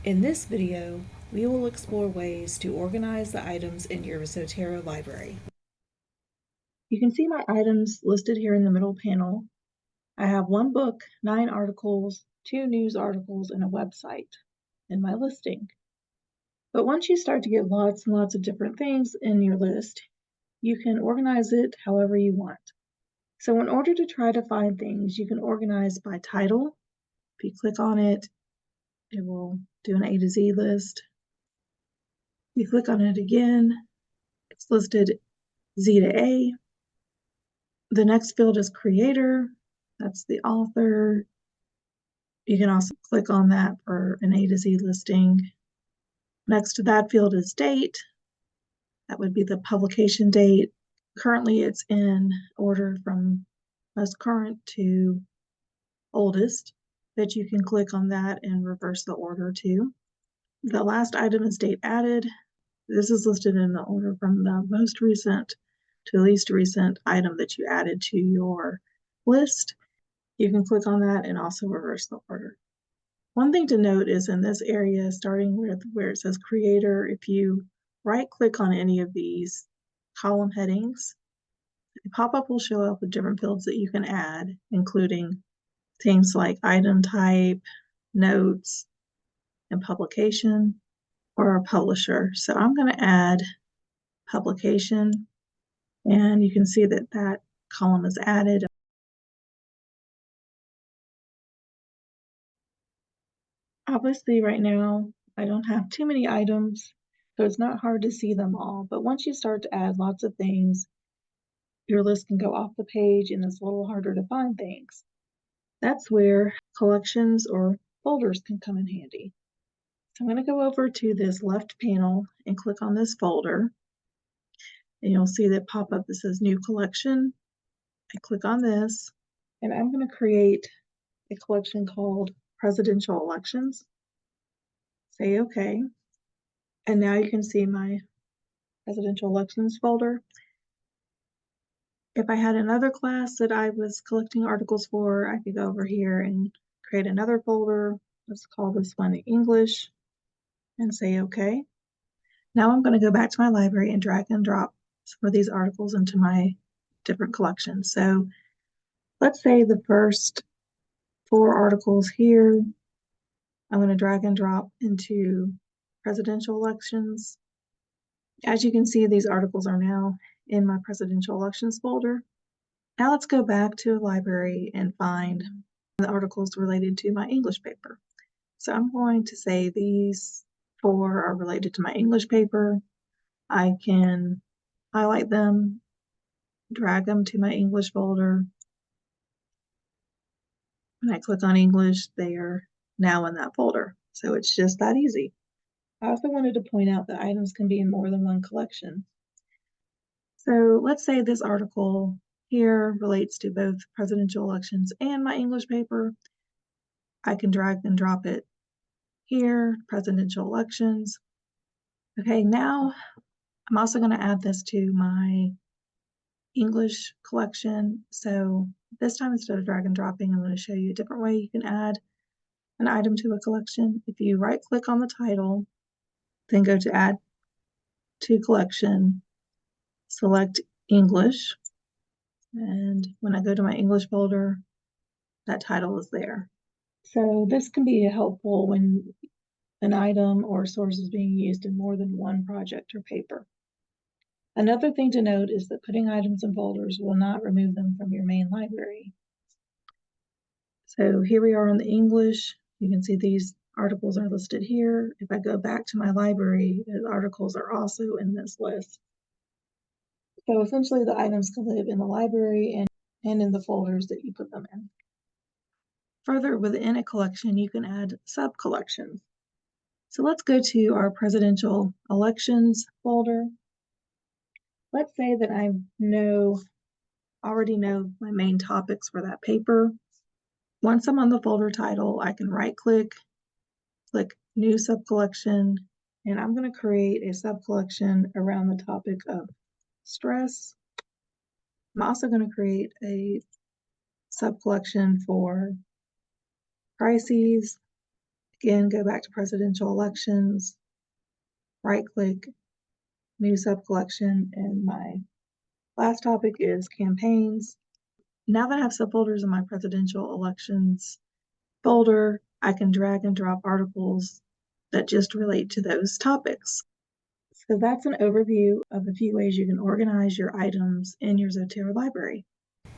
In this video, we will explore ways to organize the items in your Zotero library. You can see my items listed here in the middle panel. I have one book, 9 articles, 2 news articles, and a website in my listing. But once you start to get lots and lots of different things in your list, you can organize it however you want. So in order to try to find things, you can organize by title. If you click on it, it will do an A to Z list. You click on it again, it's listed Z to A. The next field is creator. That's the author. You can also click on that for an A to Z listing. Next to that field is date. That would be the publication date. Currently it's in order from most current to oldest, but you can click on that and reverse the order too. The last item is date added. This is listed in the order from the most recent to least recent item that you added to your list. You can click on that and also reverse the order. One thing to note is in this area, starting with where it says creator, if you right click on any of these column headings, a pop-up will show up with different fields that you can add, including things like item type, notes, and publication, or a publisher. So I'm going to add publication, and you can see that that column is added. Obviously, right now, I don't have too many items, so it's not hard to see them all. But once you start to add lots of things, your list can go off the page and it's a little harder to find things. That's where collections or folders can come in handy. So I'm going to go over to this left panel and click on this folder. And you'll see that pop up that says new collection. I click on this, and I'm going to create a collection called presidential elections. Say OK. And now you can see my presidential elections folder. If I had another class that I was collecting articles for, I could go over here and create another folder. Let's call this one English and say OK. Now I'm going to go back to my library and drag and drop some of these articles into my different collections. So let's say the first 4 articles here, I'm going to drag and drop into presidential elections. As you can see, these articles are now in my presidential elections folder. Now let's go back to the library and find the articles related to my English paper. So I'm going to say these 4 are related to my English paper. I can highlight them, drag them to my English folder. When I click on English, they are now in that folder. So it's just that easy. I also wanted to point out that items can be in more than one collection. So let's say this article here relates to both presidential elections and my English paper. I can drag and drop it here, presidential elections. Okay, now I'm also going to add this to my English collection. So this time, instead of drag and dropping, I'm going to show you a different way you can add an item to a collection. If you right click on the title, then go to add to collection, select English. And when I go to my English folder, that title is there. So this can be helpful when an item or source is being used in more than one project or paper. Another thing to note is that putting items in folders will not remove them from your main library. So here we are in the English. You can see these articles are listed here. If I go back to my library, the articles are also in this list. So essentially the items can live in the library and in the folders that you put them in. Further, within a collection, you can add sub-collections. So let's go to our presidential elections folder. Let's say that I already know my main topics for that paper. Once I'm on the folder title, I can right-click, click New Subcollection, and I'm going to create a subcollection around the topic of stress. I'm also going to create a subcollection for crises, Again, go back to presidential elections, right-click, new subcollection, and my last topic is campaigns. Now that I have subfolders in my presidential elections folder, I can drag and drop articles that just relate to those topics. So that's an overview of a few ways you can organize your items in your Zotero library.